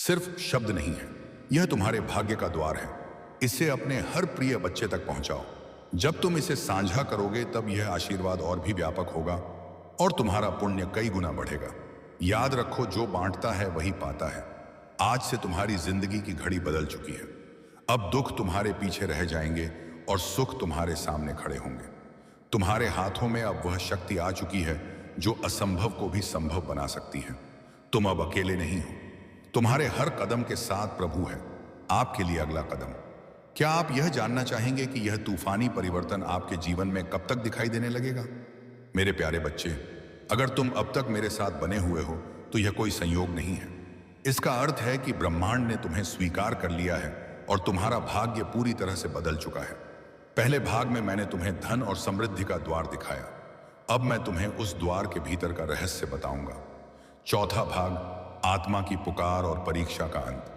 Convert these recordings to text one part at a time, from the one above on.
सिर्फ शब्द नहीं है, यह तुम्हारे भाग्य का द्वार है। इसे अपने हर प्रिय बच्चे तक पहुंचाओ। जब तुम इसे साझा करोगे तब यह आशीर्वाद और भी व्यापक होगा और तुम्हारा पुण्य कई गुना बढ़ेगा। याद रखो, जो बांटता है वही पाता है। आज से तुम्हारी जिंदगी की घड़ी बदल चुकी है। अब दुख तुम्हारे पीछे रह जाएंगे और सुख तुम्हारे सामने खड़े होंगे। तुम्हारे हाथों में अब वह शक्ति आ चुकी है जो असंभव को भी संभव बना सकती है। तुम अब अकेले नहीं हो। तुम्हारे हर कदम के साथ प्रभु है। आपके लिए अगला कदम। क्या आप यह जानना चाहेंगे कि यह तूफानी परिवर्तन आपके जीवन में कब तक दिखाई देने लगेगा? मेरे प्यारे बच्चे, अगर तुम अब तक मेरे साथ बने हुए हो तो यह कोई संयोग नहीं है। इसका अर्थ है कि ब्रह्मांड ने तुम्हें स्वीकार कर लिया है और तुम्हारा भाग्य पूरी तरह से बदल चुका है। पहले भाग में मैंने तुम्हें धन और समृद्धि का द्वार दिखाया। अब मैं तुम्हें उस द्वार के भीतर का रहस्य बताऊंगा। चौथा भाग, आत्मा की पुकार और परीक्षा का अंत।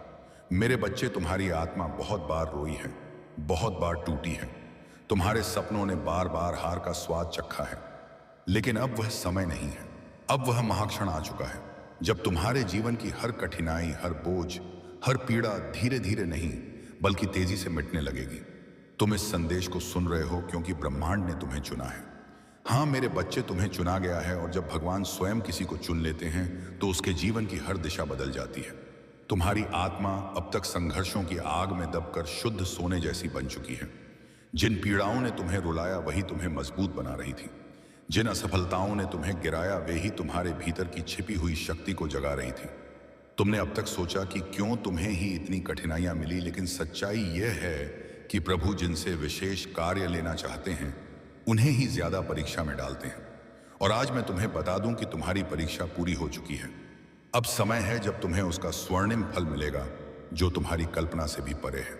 मेरे बच्चे, तुम्हारी आत्मा बहुत बार रोई है, बहुत बार टूटी है। तुम्हारे सपनों ने बार बार हार का स्वाद चखा है। लेकिन अब वह समय नहीं है। अब वह महाक्षण आ चुका है जब तुम्हारे जीवन की हर कठिनाई, हर बोझ, हर पीड़ा धीरे धीरे नहीं बल्कि तेजी से मिटने लगेगी। तुम इस संदेश को सुन रहे हो क्योंकि ब्रह्मांड ने तुम्हें चुना है। हाँ मेरे बच्चे, तुम्हें चुना गया है और जब भगवान स्वयं किसी को चुन लेते हैं तो उसके जीवन की हर दिशा बदल जाती है। तुम्हारी आत्मा अब तक संघर्षों की आग में दबकर शुद्ध सोने जैसी बन चुकी है। जिन पीड़ाओं ने तुम्हें रुलाया वही तुम्हें मजबूत बना रही थी। जिन असफलताओं ने तुम्हें गिराया वे ही तुम्हारे भीतर की छिपी हुई शक्ति को जगा रही थी। तुमने अब तक सोचा कि क्यों तुम्हें ही इतनी कठिनाइयां मिली, लेकिन सच्चाई यह है कि प्रभु जिनसे विशेष कार्य लेना चाहते हैं उन्हें ही ज्यादा परीक्षा में डालते हैं। और आज मैं तुम्हें बता दूं कि तुम्हारी परीक्षा पूरी हो चुकी है। अब समय है जब तुम्हें उसका स्वर्णिम फल मिलेगा जो तुम्हारी कल्पना से भी परे है।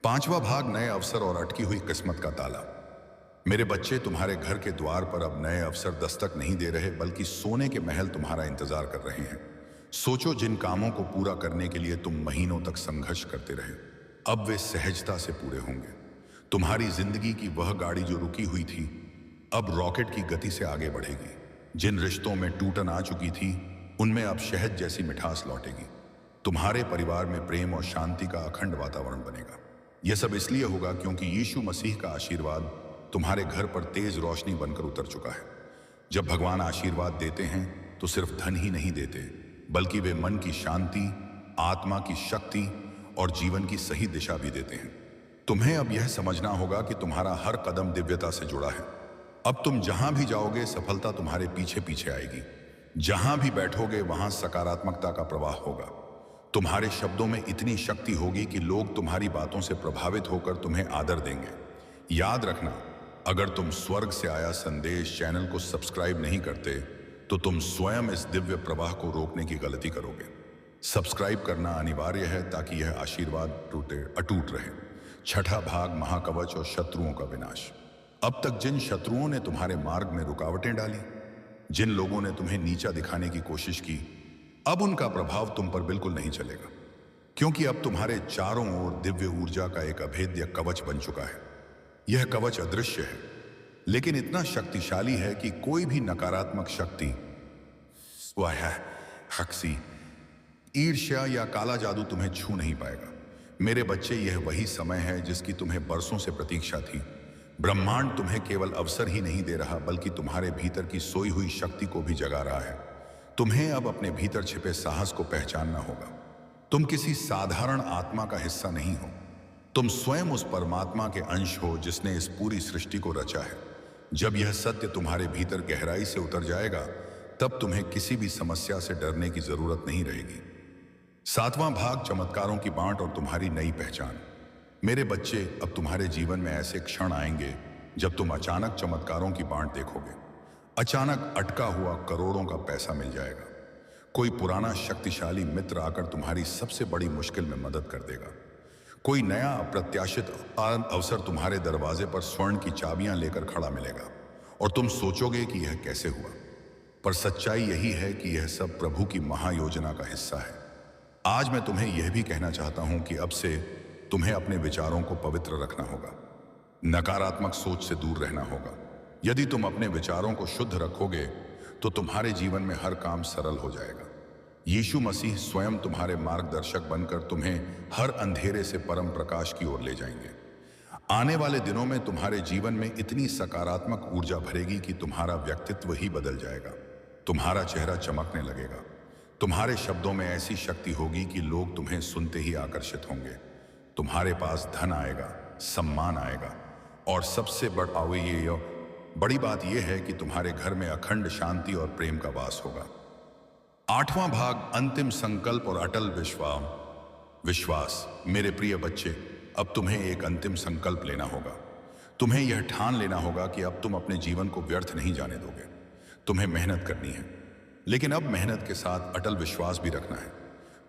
पांचवा भाग, नए अवसर और अटकी हुई किस्मत का ताला। मेरे बच्चे, तुम्हारे घर के द्वार पर अब नए अवसर दस्तक नहीं दे रहे बल्कि सोने के महल तुम्हारा इंतजार कर रहे हैं। सोचो, जिन कामों को पूरा करने के लिए तुम महीनों तक संघर्ष करते रहे, अब वे सहजता से पूरे होंगे। तुम्हारी जिंदगी की वह गाड़ी जो रुकी हुई थी अब रॉकेट की गति से आगे बढ़ेगी। जिन रिश्तों में टूटन आ चुकी थी उनमें अब शहद जैसी मिठास लौटेगी। तुम्हारे परिवार में प्रेम और शांति का अखंड वातावरण बनेगा। यह सब इसलिए होगा क्योंकि यीशु मसीह का आशीर्वाद तुम्हारे घर पर तेज रोशनी बनकर उतर चुका है। जब भगवान आशीर्वाद देते हैं तो सिर्फ धन ही नहीं देते बल्कि वे मन की शांति, आत्मा की शक्ति और जीवन की सही दिशा भी देते हैं। तुम्हें अब यह समझना होगा कि तुम्हारा हर कदम दिव्यता से जुड़ा है। अब तुम जहां भी जाओगे सफलता तुम्हारे पीछे पीछे आएगी। जहां भी बैठोगे वहां सकारात्मकता का प्रवाह होगा। तुम्हारे शब्दों में इतनी शक्ति होगी कि लोग तुम्हारी बातों से प्रभावित होकर तुम्हें आदर देंगे। याद रखना, अगर तुम स्वर्ग से आया संदेश चैनल को सब्सक्राइब नहीं करते तो तुम स्वयं इस दिव्य प्रवाह को रोकने की गलती करोगे। सब्सक्राइब करना अनिवार्य है ताकि यह आशीर्वाद अटूट रहे। छठा भाग, महाकवच और शत्रुओं का विनाश। अब तक जिन शत्रुओं ने तुम्हारे मार्ग में रुकावटें डाली, जिन लोगों ने तुम्हें नीचा दिखाने की कोशिश की, अब उनका प्रभाव तुम पर बिल्कुल नहीं चलेगा क्योंकि अब तुम्हारे चारों ओर दिव्य ऊर्जा का एक अभेद्य कवच बन चुका है। यह कवच अदृश्य है लेकिन इतना शक्तिशाली है कि कोई भी नकारात्मक शक्ति, हक्सी, ईर्ष्या या काला जादू तुम्हें छू नहीं पाएगा। मेरे बच्चे, यह वही समय है जिसकी तुम्हें बरसों से प्रतीक्षा थी। ब्रह्मांड तुम्हें केवल अवसर ही नहीं दे रहा बल्कि तुम्हारे भीतर की सोई हुई शक्ति को भी जगा रहा है। तुम्हें अब अपने भीतर छिपे साहस को पहचानना होगा। तुम किसी साधारण आत्मा का हिस्सा नहीं हो। तुम स्वयं उस परमात्मा के अंश हो जिसने इस पूरी सृष्टि को रचा है। जब यह सत्य तुम्हारे भीतर गहराई से उतर जाएगा तब तुम्हें किसी भी समस्या से डरने की जरूरत नहीं रहेगी। सातवां भाग, चमत्कारों की बांट और तुम्हारी नई पहचान। मेरे बच्चे, अब तुम्हारे जीवन में ऐसे क्षण आएंगे जब तुम अचानक चमत्कारों की बांट देखोगे। अचानक अटका हुआ करोड़ों का पैसा मिल जाएगा। कोई पुराना शक्तिशाली मित्र आकर तुम्हारी सबसे बड़ी मुश्किल में मदद कर देगा। कोई नया अप्रत्याशित अवसर तुम्हारे दरवाजे पर स्वर्ण की चाबियां लेकर खड़ा मिलेगा और तुम सोचोगे कि यह कैसे हुआ, पर सच्चाई यही है कि यह सब प्रभु की महायोजना का हिस्सा है। आज मैं तुम्हें यह भी कहना चाहता हूं कि अब से तुम्हें अपने विचारों को पवित्र रखना होगा। नकारात्मक सोच से दूर रहना होगा। यदि तुम अपने विचारों को शुद्ध रखोगे तो तुम्हारे जीवन में हर काम सरल हो जाएगा। यीशु मसीह स्वयं तुम्हारे मार्गदर्शक बनकर तुम्हें हर अंधेरे से परम प्रकाश की ओर ले जाएंगे। आने वाले दिनों में तुम्हारे जीवन में इतनी सकारात्मक ऊर्जा भरेगी कि तुम्हारा व्यक्तित्व ही बदल जाएगा। तुम्हारा चेहरा चमकने लगेगा। तुम्हारे शब्दों में ऐसी शक्ति होगी कि लोग तुम्हें सुनते ही आकर्षित होंगे। तुम्हारे पास धन आएगा, सम्मान आएगा, और सबसे बड़ी बात यह है कि तुम्हारे घर में अखंड शांति और प्रेम का वास होगा। 8वां भाग, अंतिम संकल्प और अटल विश्वास। मेरे प्रिय बच्चे, अब तुम्हें एक अंतिम संकल्प लेना होगा। तुम्हें यह ठान लेना होगा कि अब तुम अपने जीवन को व्यर्थ नहीं जाने दोगे। तुम्हें मेहनत करनी है, लेकिन अब मेहनत के साथ अटल विश्वास भी रखना है।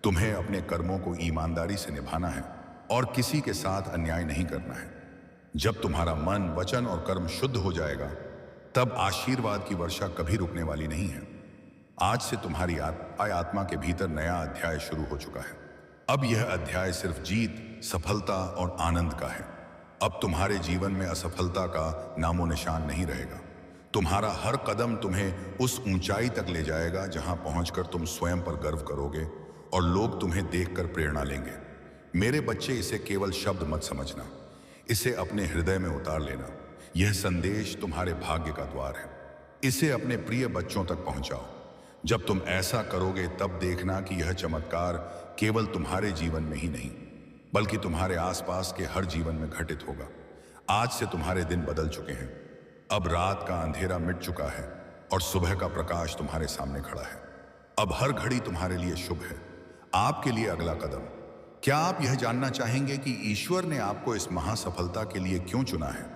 तुम्हें अपने कर्मों को ईमानदारी से निभाना है और किसी के साथ अन्याय नहीं करना है। जब तुम्हारा मन, वचन और कर्म शुद्ध हो जाएगा, तब आशीर्वाद की वर्षा कभी रुकने वाली नहीं है। आज से तुम्हारी आत्मा के भीतर नया अध्याय शुरू हो चुका है। अब यह अध्याय सिर्फ जीत, सफलता और आनंद का है। अब तुम्हारे जीवन में असफलता का नामो निशान नहीं रहेगा। तुम्हारा हर कदम तुम्हें उस ऊंचाई तक ले जाएगा जहां पहुंचकर तुम स्वयं पर गर्व करोगे और लोग तुम्हें देखकर प्रेरणा लेंगे। मेरे बच्चे, इसे केवल शब्द मत समझना, इसे अपने हृदय में उतार लेना। यह संदेश तुम्हारे भाग्य का द्वार है। इसे अपने प्रिय बच्चों तक पहुंचाओ। जब तुम ऐसा करोगे, तब देखना कि यह चमत्कार केवल तुम्हारे जीवन में ही नहीं, बल्कि तुम्हारे आसपास के हर जीवन में घटित होगा। आज से तुम्हारे दिन बदल चुके हैं। अब रात का अंधेरा मिट चुका है और सुबह का प्रकाश तुम्हारे सामने खड़ा है। अब हर घड़ी तुम्हारे लिए शुभ है। आपके लिए अगला कदम। क्या आप यह जानना चाहेंगे कि ईश्वर ने आपको इस महासफलता के लिए क्यों चुना है,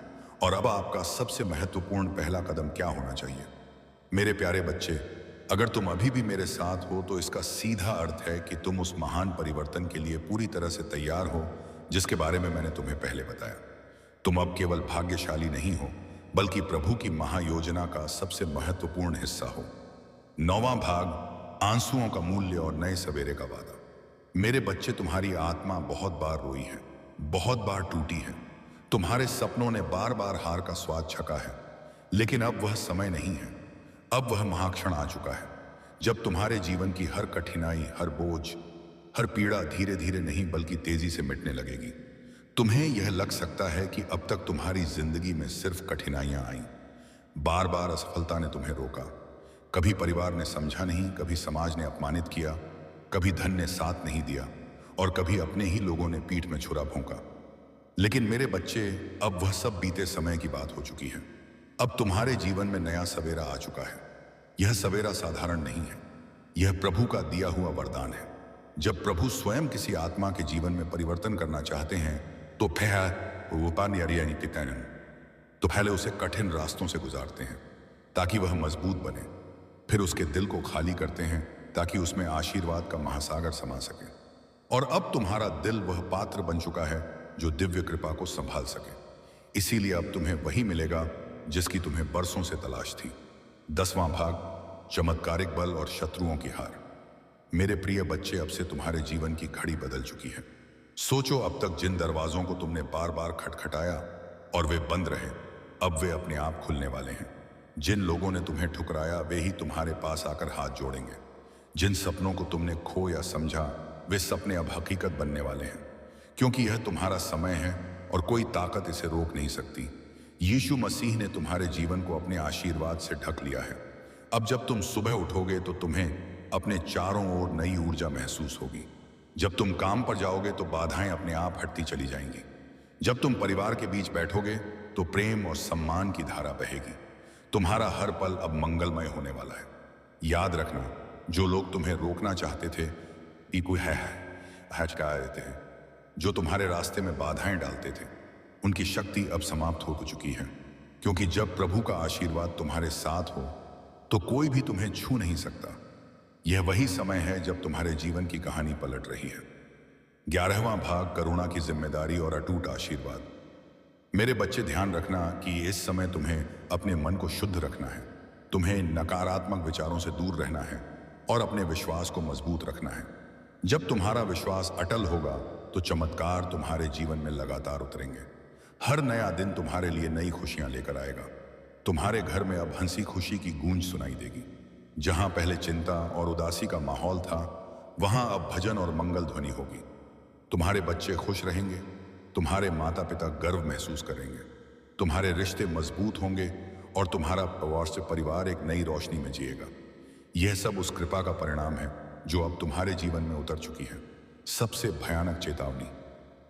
और अब आपका सबसे महत्वपूर्ण पहला कदम क्या होना चाहिए? मेरे प्यारे बच्चे, अगर तुम अभी भी मेरे साथ हो, तो इसका सीधा अर्थ है कि तुम उस महान परिवर्तन के लिए पूरी तरह से तैयार हो जिसके बारे में मैंने तुम्हें पहले बताया। तुम अब केवल भाग्यशाली नहीं हो, बल्कि प्रभु की महायोजना का सबसे महत्वपूर्ण हिस्सा हो। 9वां भाग, आंसुओं का मूल्य और नए सवेरे का वादा। मेरे बच्चे, तुम्हारी आत्मा बहुत बार रोई है, बहुत बार टूटी है। तुम्हारे सपनों ने बार बार हार का स्वाद छका है, लेकिन अब वह समय नहीं है। अब वह महाक्षण आ चुका है जब तुम्हारे जीवन की हर कठिनाई, हर बोझ, हर पीड़ा धीरे धीरे नहीं बल्कि तेजी से मिटने लगेगी। तुम्हें यह लग सकता है कि अब तक तुम्हारी जिंदगी में सिर्फ कठिनाइयां आईं। बार बार असफलता ने तुम्हें रोका। कभी परिवार ने समझा नहीं, कभी समाज ने अपमानित किया, कभी धन ने साथ नहीं दिया, और कभी अपने ही लोगों ने पीठ में छुरा भोंका। लेकिन मेरे बच्चे, अब वह सब बीते समय की बात हो चुकी है। अब तुम्हारे जीवन में नया सवेरा आ चुका है। यह सवेरा साधारण नहीं है, यह प्रभु का दिया हुआ वरदान है। जब प्रभु स्वयं किसी आत्मा के जीवन में परिवर्तन करना चाहते हैं, तो पहले उसे कठिन रास्तों से गुजारते हैं ताकि वह मजबूत बने। फिर उसके दिल को खाली करते हैं ताकि उसमें आशीर्वाद का महासागर समा सके। और अब तुम्हारा दिल वह पात्र बन चुका है जो दिव्य कृपा को संभाल सके। इसीलिए अब तुम्हें वही मिलेगा जिसकी तुम्हें बरसों से तलाश थी। 10वां भाग, चमत्कारिक बल और शत्रुओं की हार। मेरे प्रिय बच्चे, अब से तुम्हारे जीवन की घड़ी बदल चुकी है। सोचो, अब तक जिन दरवाजों को तुमने बार बार खटखटाया और वे बंद रहे, अब वे अपने आप खुलने वाले हैं। जिन लोगों ने तुम्हें ठुकराया, वे ही तुम्हारे पास आकर हाथ जोड़ेंगे। जिन सपनों को तुमने खो या समझा, वे सपने अब हकीकत बनने वाले हैं, क्योंकि यह तुम्हारा समय है और कोई ताकत इसे रोक नहीं सकती। यीशु मसीह ने तुम्हारे जीवन को अपने आशीर्वाद से ढक लिया है। अब जब तुम सुबह उठोगे, तो तुम्हें अपने चारों ओर नई ऊर्जा महसूस होगी। जब तुम काम पर जाओगे, तो बाधाएं अपने आप हटती चली जाएंगी। जब तुम परिवार के बीच बैठोगे, तो प्रेम और सम्मान की धारा बहेगी। तुम्हारा हर पल अब मंगलमय होने वाला है। याद रखना, जो लोग तुम्हें रोकना चाहते थे, देते हैं, जो तुम्हारे रास्ते में बाधाएं डालते थे, उनकी शक्ति अब समाप्त हो चुकी है। क्योंकि जब प्रभु का आशीर्वाद तुम्हारे साथ हो, तो कोई भी तुम्हें छू नहीं सकता। यह वही समय है जब तुम्हारे जीवन की कहानी पलट रही है। 11वां भाग, करुणा की जिम्मेदारी और अटूट आशीर्वाद। मेरे बच्चे, ध्यान रखना कि इस समय तुम्हें अपने मन को शुद्ध रखना है। तुम्हें नकारात्मक विचारों से दूर रहना है और अपने विश्वास को मजबूत रखना है। जब तुम्हारा विश्वास अटल होगा, तो चमत्कार तुम्हारे जीवन में लगातार उतरेंगे। हर नया दिन तुम्हारे लिए नई खुशियां लेकर आएगा। तुम्हारे घर में अब हंसी खुशी की गूंज सुनाई देगी। जहां पहले चिंता और उदासी का माहौल था, वहां अब भजन और मंगल ध्वनि होगी। तुम्हारे बच्चे खुश रहेंगे, तुम्हारे माता पिता गर्व महसूस करेंगे, तुम्हारे रिश्ते मजबूत होंगे और तुम्हारा परिवार एक नई रोशनी में जिएगा। यह सब उस कृपा का परिणाम है जो अब तुम्हारे जीवन में उतर चुकी है। सबसे भयानक चेतावनी।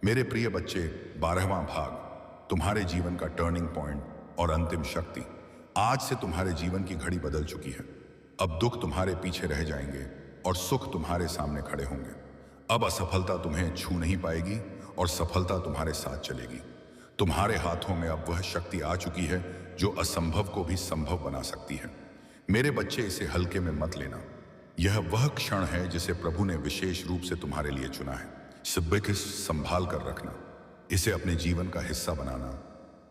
मेरे प्रिय बच्चे, 12वां भाग, तुम्हारे जीवन का टर्निंग पॉइंट और अंतिम शक्ति। आज से तुम्हारे जीवन की घड़ी बदल चुकी है। अब दुख तुम्हारे पीछे रह जाएंगे और सुख तुम्हारे सामने खड़े होंगे। अब असफलता तुम्हें छू नहीं पाएगी और सफलता तुम्हारे साथ चलेगी। तुम्हारे हाथों में अब वह शक्ति आ चुकी है जो असंभव को भी संभव बना सकती है। मेरे बच्चे, इसे हल्के में मत लेना। यह वह क्षण है जिसे प्रभु ने विशेष रूप से तुम्हारे लिए चुना है। इसे संभाल कर रखना, इसे अपने जीवन का हिस्सा बनाना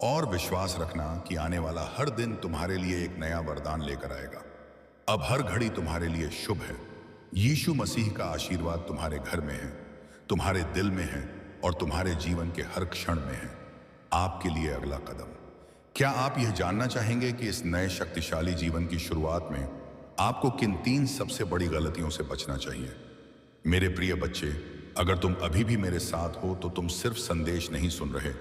और विश्वास रखना कि आने वाला हर दिन तुम्हारे लिए एक नया वरदान लेकर आएगा। अब हर घड़ी तुम्हारे लिए शुभ है। यीशु मसीह का आशीर्वाद तुम्हारे घर में है, तुम्हारे दिल में है और तुम्हारे जीवन के हर क्षण में है। आपके लिए अगला कदम। क्या आप यह जानना चाहेंगे कि इस नए शक्तिशाली जीवन की शुरुआत में आपको किन 3 सबसे बड़ी गलतियों से बचना चाहिए? मेरे प्रिय बच्चे, अगर तुम अभी भी मेरे साथ हो तो तुम सिर्फ संदेश नहीं सुन रहे,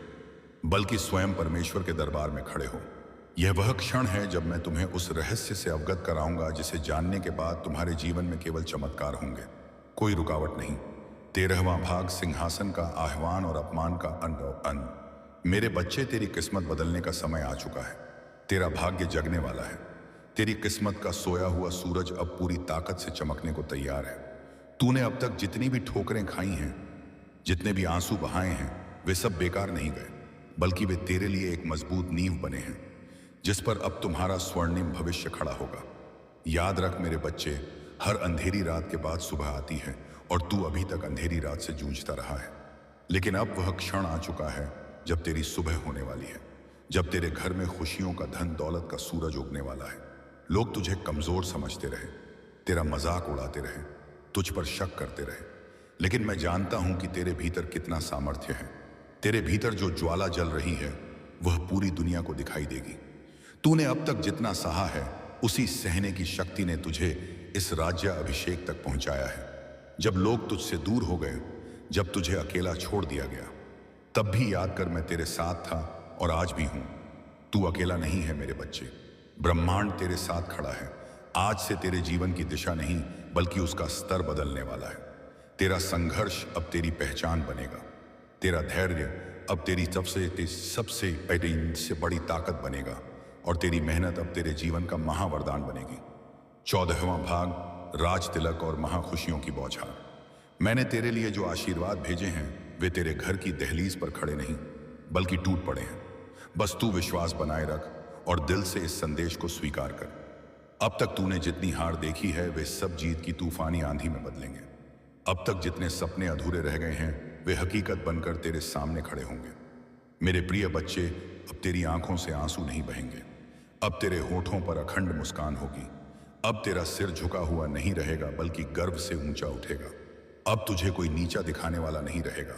बल्कि स्वयं परमेश्वर के दरबार में खड़े हो। यह वह क्षण है जब मैं तुम्हें उस रहस्य से अवगत कराऊंगा जिसे जानने के बाद तुम्हारे जीवन में केवल चमत्कार होंगे, कोई रुकावट नहीं। 13वां भाग, सिंहासन का आह्वान और अपमान का अंत। मेरे बच्चे, तेरी किस्मत बदलने का समय आ चुका है। तेरा भाग्य जगने वाला है। तेरी किस्मत का सोया हुआ सूरज अब पूरी ताकत से चमकने को तैयार है। तूने अब तक जितनी भी ठोकरें खाई हैं, जितने भी आंसू बहाए हैं, वे सब बेकार नहीं गए, बल्कि वे तेरे लिए एक मजबूत नींव बने हैं जिस पर अब तुम्हारा स्वर्णिम भविष्य खड़ा होगा। याद रख मेरे बच्चे, हर अंधेरी रात के बाद सुबह आती है और तू अभी तक अंधेरी रात से जूझता रहा है। लेकिन अब वह क्षण आ चुका है जब तेरी सुबह होने वाली है, जब तेरे घर में खुशियों का धन दौलत का सूरज उगने वाला है। लोग तुझे कमजोर समझते रहे, तेरा मजाक उड़ाते रहे, तुझ पर शक करते रहे, लेकिन मैं जानता हूं कि तेरे भीतर कितना सामर्थ्य है। तेरे भीतर जो ज्वाला जल रही है वह पूरी दुनिया को दिखाई देगी। तूने अब तक जितना सहा है, उसी सहने की शक्ति ने तुझे इस राज्य अभिषेक तक पहुंचाया है। जब लोग तुझसे दूर हो गए, जब तुझे अकेला छोड़ दिया गया, तब भी याद कर मैं तेरे साथ था और आज भी हूं। तू अकेला नहीं है मेरे बच्चे, ब्रह्मांड तेरे साथ खड़ा है। आज से तेरे जीवन की दिशा नहीं बल्कि उसका स्तर बदलने वाला है। तेरा संघर्ष अब तेरी पहचान बनेगा, तेरा धैर्य अब तेरी सबसे बड़ी ताकत बनेगा और तेरी मेहनत अब तेरे जीवन का महावरदान बनेगी। 14वां भाग, राज तिलक और महाखुशियों की बौछार। मैंने तेरे लिए जो आशीर्वाद भेजे हैं वे तेरे घर की दहलीज पर खड़े नहीं बल्कि टूट पड़े हैं। बस तू विश्वास बनाए रख और दिल से इस संदेश को स्वीकार कर। अब तक तूने जितनी हार देखी है वे सब जीत की तूफानी आंधी में बदलेंगे। अब तक जितने सपने अधूरे रह गए हैं वे हकीकत बनकर तेरे सामने खड़े होंगे। मेरे प्रिय बच्चे, अब तेरी आंखों से आंसू नहीं बहेंगे, अब तेरे होठों पर अखंड मुस्कान होगी। अब तेरा सिर झुका हुआ नहीं रहेगा बल्कि गर्व से ऊंचा उठेगा। अब तुझे कोई नीचा दिखाने वाला नहीं रहेगा,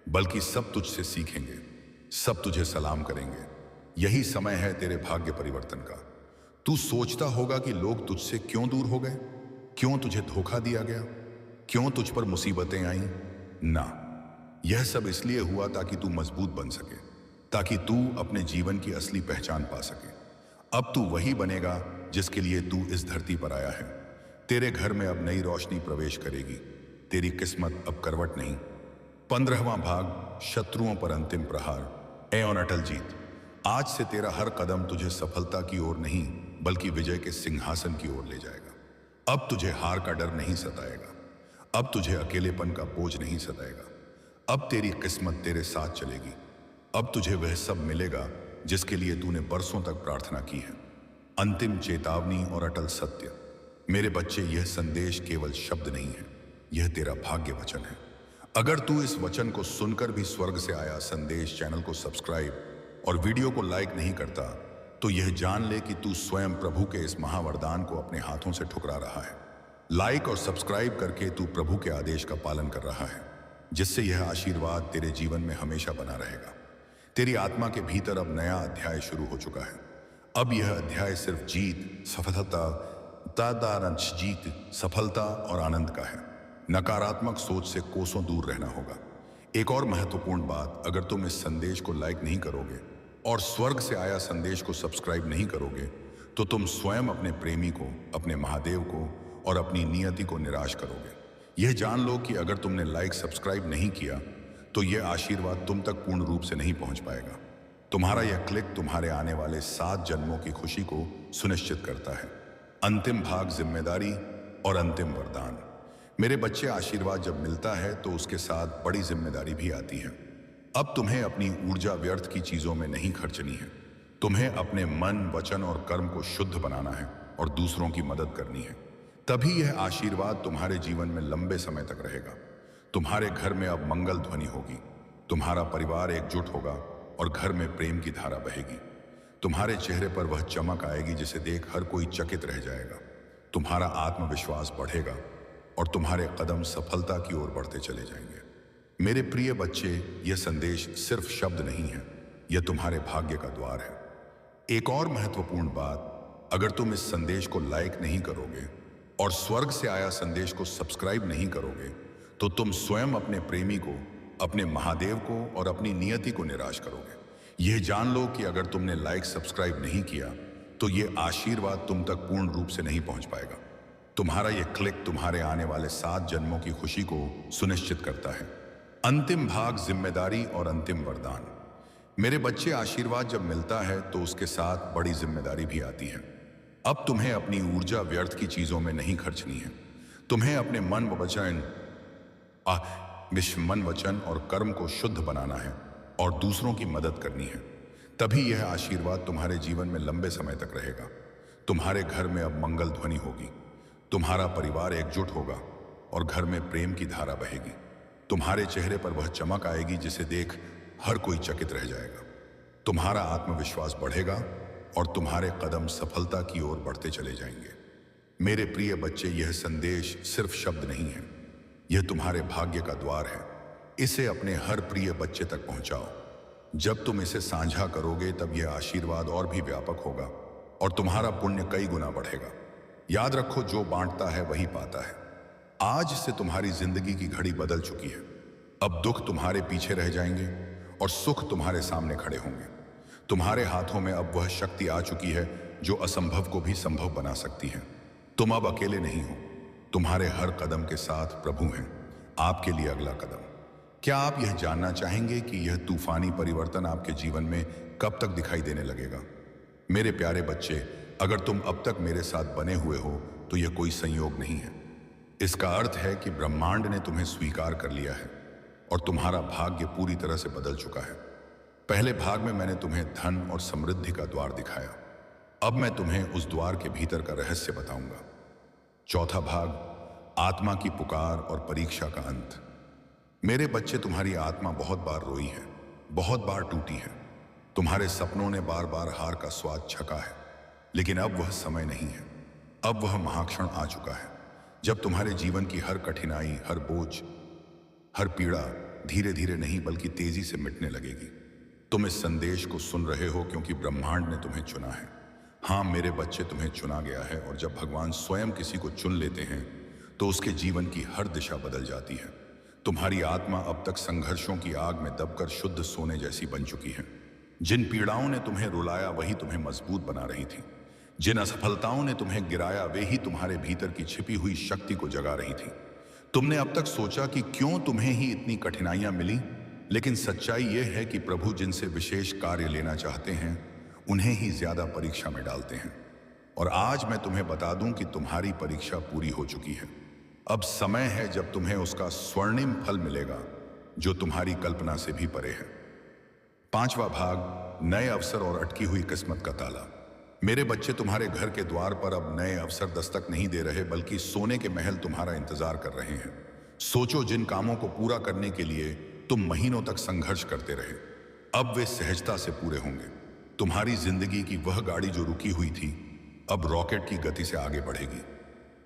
बल्कि सब तुझसे सीखेंगे, सब तुझे सलाम करेंगे। यही समय है तेरे भाग्य परिवर्तन का। तू सोचता होगा कि लोग तुझसे क्यों दूर हो गए, क्यों तुझे धोखा दिया गया, क्यों तुझ पर मुसीबतें आईं? ना, यह सब इसलिए हुआ ताकि तू मजबूत बन सके, ताकि तू अपने जीवन की असली पहचान पा सके। अब तू वही बनेगा जिसके लिए तू इस धरती पर आया है। तेरे घर में अब नई रोशनी प्रवेश करेगी, तेरी किस्मत अब करवट नहीं। 15वां भाग, शत्रुओं पर अंतिम प्रहार एवं अटल जीत। आज से तेरा हर कदम तुझे सफलता की ओर नहीं बल्कि विजय के सिंहासन की ओर ले जाएगा। अब तुझे हार का डर नहीं सताएगा, अब तुझे अकेलेपन का बोझ नहीं सताएगा। अब तेरी किस्मत तेरे साथ चलेगी। अब तुझे वह सब मिलेगा जिसके लिए तूने बरसों तक प्रार्थना की है। अंतिम चेतावनी और अटल सत्य। मेरे बच्चे, यह संदेश केवल शब्द नहीं है, यह तेरा भाग्य वचन है। अगर तू इस वचन को सुनकर भी स्वर्ग से आया संदेश चैनल को सब्सक्राइब और वीडियो को लाइक नहीं करता, तो यह जान ले कि तू स्वयं प्रभु के इस महावरदान को अपने हाथों से ठुकरा रहा है। लाइक और सब्सक्राइब करके तू प्रभु के आदेश का पालन कर रहा है, जिससे यह आशीर्वाद तेरे जीवन में हमेशा बना रहेगा। तेरी आत्मा के भीतर अब नया अध्याय शुरू हो चुका है। अब यह अध्याय सिर्फ जीत, सफलता तादारंश जीत सफलता और आनंद का है। नकारात्मक सोच से कोसों दूर रहना होगा। एक और महत्वपूर्ण बात, अगर तुम इस संदेश को लाइक नहीं करोगे और स्वर्ग से आया संदेश को सब्सक्राइब नहीं करोगे तो तुम स्वयं अपने प्रेमी को, अपने महादेव को और अपनी नियति को निराश करोगे। यह जान लो कि अगर तुमने लाइक सब्सक्राइब नहीं किया तो यह आशीर्वाद तुम तक पूर्ण रूप से नहीं पहुंच पाएगा। तुम्हारा यह क्लिक तुम्हारे आने वाले 7 जन्मों की खुशी को सुनिश्चित करता है। अंतिम भाग, जिम्मेदारी और अंतिम वरदान। मेरे बच्चे, आशीर्वाद जब मिलता है तो उसके साथ बड़ी जिम्मेदारी भी आती है। अब तुम्हें अपनी ऊर्जा व्यर्थ की चीजों में नहीं खर्चनी है। तुम्हें अपने मन, वचन और कर्म को शुद्ध बनाना है और दूसरों की मदद करनी है। तभी यह आशीर्वाद तुम्हारे जीवन में लंबे समय तक रहेगा। तुम्हारे घर में अब मंगल ध्वनि होगी, तुम्हारा परिवार एकजुट होगा और घर में प्रेम की धारा बहेगी। तुम्हारे चेहरे पर वह चमक आएगी जिसे देख हर कोई चकित रह जाएगा। तुम्हारा आत्मविश्वास बढ़ेगा और तुम्हारे कदम सफलता की ओर बढ़ते चले जाएंगे। मेरे प्रिय बच्चे, यह संदेश सिर्फ शब्द नहीं है, यह तुम्हारे भाग्य का द्वार है। एक और महत्वपूर्ण बात, अगर तुम इस संदेश को लाइक नहीं करोगे और स्वर्ग से आया संदेश को सब्सक्राइब नहीं करोगे तो तुम स्वयं अपने प्रेमी को, अपने महादेव को और अपनी नियति को निराश करोगे। यह जान लो कि अगर तुमने लाइक सब्सक्राइब नहीं किया तो यह आशीर्वाद तुम तक पूर्ण रूप से नहीं पहुंच पाएगा। तुम्हारा यह क्लिक तुम्हारे आने वाले 7 जन्मों की खुशी को सुनिश्चित करता है। अंतिम भाग, जिम्मेदारी और अंतिम वरदान। मेरे बच्चे, आशीर्वाद जब मिलता है तो उसके साथ बड़ी जिम्मेदारी भी आती है। अब तुम्हें अपनी ऊर्जा व्यर्थ की चीजों में नहीं खर्चनी है। तुम्हें अपने मन वचन और कर्म को शुद्ध बनाना है और दूसरों की मदद करनी है। तभी यह आशीर्वाद तुम्हारे जीवन में लंबे समय तक रहेगा। तुम्हारे घर में अब मंगल ध्वनि होगी, तुम्हारा परिवार एकजुट होगा और घर में प्रेम की धारा बहेगी। तुम्हारे चेहरे पर वह चमक आएगी जिसे देख हर कोई चकित रह जाएगा। तुम्हारा आत्मविश्वास बढ़ेगा और तुम्हारे कदम सफलता की ओर बढ़ते चले जाएंगे। मेरे प्रिय बच्चे, यह संदेश सिर्फ शब्द नहीं है, यह तुम्हारे भाग्य का द्वार है। इसे अपने हर प्रिय बच्चे तक पहुंचाओ। जब तुम इसे साझा करोगे तब यह आशीर्वाद और भी व्यापक होगा और तुम्हारा पुण्य कई गुना बढ़ेगा। याद रखो, जो बांटता है वही पाता है। आज से तुम्हारी जिंदगी की घड़ी बदल चुकी है। अब दुख तुम्हारे पीछे रह जाएंगे और सुख तुम्हारे सामने खड़े होंगे। तुम्हारे हाथों में अब वह शक्ति आ चुकी है जो असंभव को भी संभव बना सकती है। तुम अब अकेले नहीं हो, तुम्हारे हर कदम के साथ प्रभु हैं। आपके लिए अगला कदम। क्या आप यह जानना चाहेंगे कि यह तूफानी परिवर्तन आपके जीवन में कब तक दिखाई देने लगेगा? मेरे प्यारे बच्चे, अगर तुम अब तक मेरे साथ बने हुए हो तो यह कोई संयोग नहीं है। इसका अर्थ है कि ब्रह्मांड ने तुम्हें स्वीकार कर लिया है और तुम्हारा भाग्य पूरी तरह से बदल चुका है। पहले भाग में मैंने तुम्हें धन और समृद्धि का द्वार दिखाया। अब मैं तुम्हें उस द्वार के भीतर का रहस्य बताऊंगा। चौथा भाग, आत्मा की पुकार और परीक्षा का अंत। मेरे बच्चे, तुम्हारी आत्मा बहुत बार रोई है, बहुत बार टूटी है। तुम्हारे सपनों ने बार बार हार का स्वाद छका है, लेकिन अब वह समय नहीं है। अब वह महाक्षण आ चुका है जब तुम्हारे जीवन की हर कठिनाई, हर बोझ, हर पीड़ा धीरे धीरे नहीं बल्कि तेजी से मिटने लगेगी। तुम इस संदेश को सुन रहे हो क्योंकि ब्रह्मांड ने तुम्हें चुना है। हाँ मेरे बच्चे, तुम्हें चुना गया है और जब भगवान स्वयं किसी को चुन लेते हैं तो उसके जीवन की हर दिशा बदल जाती है। तुम्हारी आत्मा अब तक संघर्षों की आग में दबकर शुद्ध सोने जैसी बन चुकी है। जिन पीड़ाओं ने तुम्हें रुलाया वही तुम्हें मजबूत बना रही थी। जिन असफलताओं ने तुम्हें गिराया वे ही तुम्हारे भीतर की छिपी हुई शक्ति को जगा रही थी। तुमने अब तक सोचा कि क्यों तुम्हें ही इतनी कठिनाइयां मिली, लेकिन सच्चाई यह है कि प्रभु जिनसे विशेष कार्य लेना चाहते हैं उन्हें ही ज्यादा परीक्षा में डालते हैं। और आज मैं तुम्हें बता दूं कि तुम्हारी परीक्षा पूरी हो चुकी है। अब समय है जब तुम्हें उसका स्वर्णिम फल मिलेगा जो तुम्हारी कल्पना से भी परे है। पांचवा भाग, नए अवसर और अटकी हुई किस्मत का ताला। मेरे बच्चे, तुम्हारे घर के द्वार पर अब नए अवसर दस्तक नहीं दे रहे बल्कि सोने के महल तुम्हारा इंतजार कर रहे हैं। सोचो, जिन कामों को पूरा करने के लिए तुम महीनों तक संघर्ष करते रहे, अब वे सहजता से पूरे होंगे। तुम्हारी जिंदगी की वह गाड़ी जो रुकी हुई थी अब रॉकेट की गति से आगे बढ़ेगी।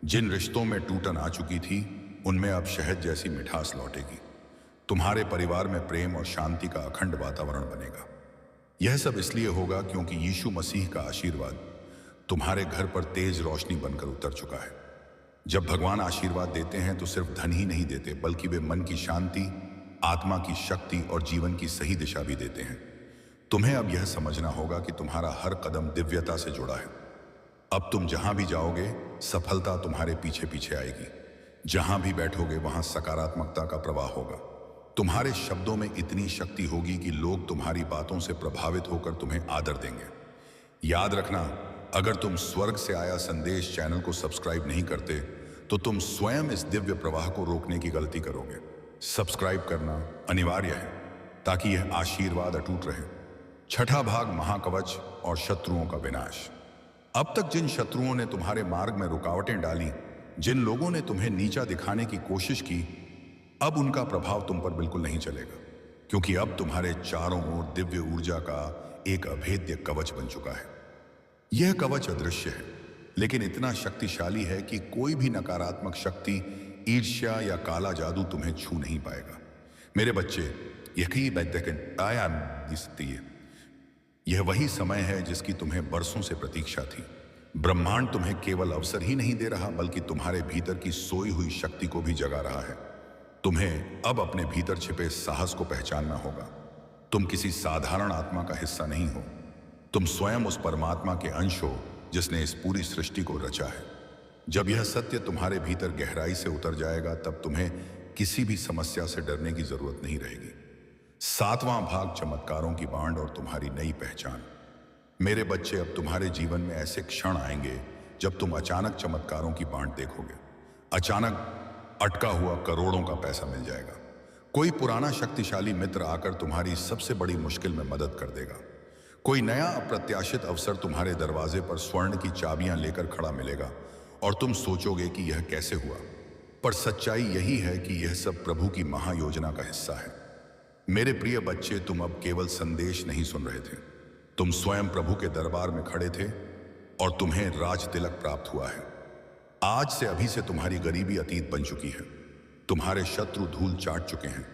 जिन रिश्तों में टूटन आ चुकी थी उनमें अब शहद जैसी मिठास लौटेगी। तुम्हारे परिवार में प्रेम और शांति का अखंड वातावरण बनेगा। यह सब इसलिए होगा क्योंकि यीशु मसीह का आशीर्वाद तुम्हारे घर पर तेज रोशनी बनकर उतर चुका है। जब भगवान आशीर्वाद देते हैं तो सिर्फ धन ही नहीं देते, बल्कि वे मन की शांति, आत्मा की शक्ति और जीवन की सही दिशा भी देते हैं। तुम्हें अब यह समझना होगा कि तुम्हारा हर कदम दिव्यता से जुड़ा है। अब तुम जहां भी जाओगे, सफलता तुम्हारे पीछे पीछे आएगी। जहां भी बैठोगे वहां सकारात्मकता का प्रवाह होगा। तुम्हारे शब्दों में इतनी शक्ति होगी कि लोग तुम्हारी बातों से प्रभावित होकर तुम्हें आदर देंगे। याद रखना, अगर तुम स्वर्ग से आया संदेश चैनल को सब्सक्राइब नहीं करते तो तुम स्वयं इस दिव्य प्रवाह को रोकने की गलती करोगे। सब्सक्राइब करना अनिवार्य है ताकि यह आशीर्वाद अटूट रहे। छठा भाग, महाकवच और शत्रुओं का विनाश। अब तक जिन शत्रुओं ने तुम्हारे मार्ग में रुकावटें डाली, जिन लोगों ने तुम्हें नीचा दिखाने की कोशिश की, अब उनका प्रभाव तुम पर बिल्कुल नहीं चलेगा, क्योंकि अब तुम्हारे चारों ओर दिव्य ऊर्जा का एक अभेद्य कवच बन चुका है। यह कवच अदृश्य है, लेकिन इतना शक्तिशाली है कि कोई भी नकारात्मक शक्ति, ईर्ष्या या काला जादू तुम्हें छू नहीं पाएगा। मेरे बच्चे, यह वही समय है जिसकी तुम्हें बरसों से प्रतीक्षा थी। ब्रह्मांड तुम्हें केवल अवसर ही नहीं दे रहा, बल्कि तुम्हारे भीतर की सोई हुई शक्ति को भी जगा रहा है। तुम्हें अब अपने भीतर छिपे साहस को पहचानना होगा। तुम किसी साधारण आत्मा का हिस्सा नहीं हो। तुम स्वयं उस परमात्मा के अंश हो जिसने इस पूरी सृष्टि को रचा है। जब यह सत्य तुम्हारे भीतर गहराई से उतर जाएगा, तब तुम्हें किसी भी समस्या से डरने की जरूरत नहीं रहेगी। सातवां भाग, चमत्कारों की बांड और तुम्हारी नई पहचान। मेरे बच्चे, अब तुम्हारे जीवन में ऐसे क्षण आएंगे जब तुम अचानक चमत्कारों की बांट देखोगे। अचानक अटका हुआ करोड़ों का पैसा मिल जाएगा। कोई पुराना शक्तिशाली मित्र आकर तुम्हारी सबसे बड़ी मुश्किल में मदद कर देगा। कोई नया अप्रत्याशित अवसर तुम्हारे दरवाजे पर स्वर्ण की चाबियां लेकर खड़ा मिलेगा और तुम सोचोगे कि यह कैसे हुआ। पर सच्चाई यही है कि यह सब प्रभु की महायोजना का हिस्सा है। मेरे प्रिय बच्चे, तुम अब केवल संदेश नहीं सुन रहे थे, तुम स्वयं प्रभु के दरबार में खड़े थे और तुम्हें राज तिलक प्राप्त हुआ है। आज से, अभी से तुम्हारी गरीबी अतीत बन चुकी है। तुम्हारे शत्रु धूल चाट चुके हैं।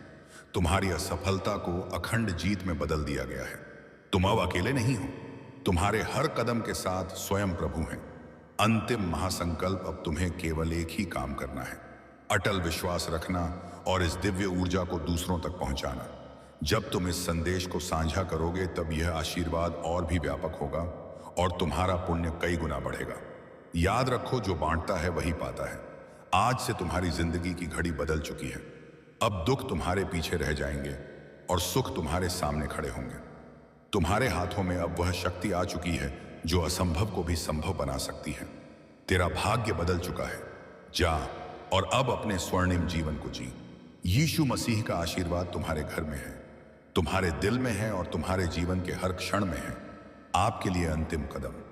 तुम्हारी असफलता को अखंड जीत में बदल दिया गया है। तुम अब अकेले नहीं हो। तुम्हारे हर कदम के साथ स्वयं प्रभु हैं। अंतिम महासंकल्प अब तुम्हें केवल एक ही काम करना है, अटल विश्वास रखना और इस दिव्य ऊर्जा को दूसरों तक पहुंचाना। जब तुम इस संदेश को साझा करोगे, तब यह आशीर्वाद और भी व्यापक होगा और तुम्हारा पुण्य कई गुना बढ़ेगा। याद रखो, जो बांटता है वही पाता है। आज से तुम्हारी जिंदगी की घड़ी बदल चुकी है। अब दुख तुम्हारे पीछे रह जाएंगे और सुख तुम्हारे सामने खड़े होंगे। तुम्हारे हाथों में अब वह शक्ति आ चुकी है जो असंभव को भी संभव बना सकती है। तेरा भाग्य बदल चुका है। जा और अब अपने स्वर्णिम जीवन को जी। यीशु मसीह का आशीर्वाद तुम्हारे घर में है, तुम्हारे दिल में है और तुम्हारे जीवन के हर क्षण में है। आपके लिए अंतिम कदम।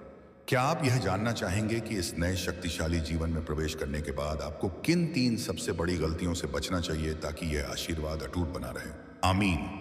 क्या आप यह जानना चाहेंगे कि इस नए शक्तिशाली जीवन में प्रवेश करने के बाद आपको किन 3 सबसे बड़ी गलतियों से बचना चाहिए ताकि यह आशीर्वाद अटूट बना रहे? आमीन।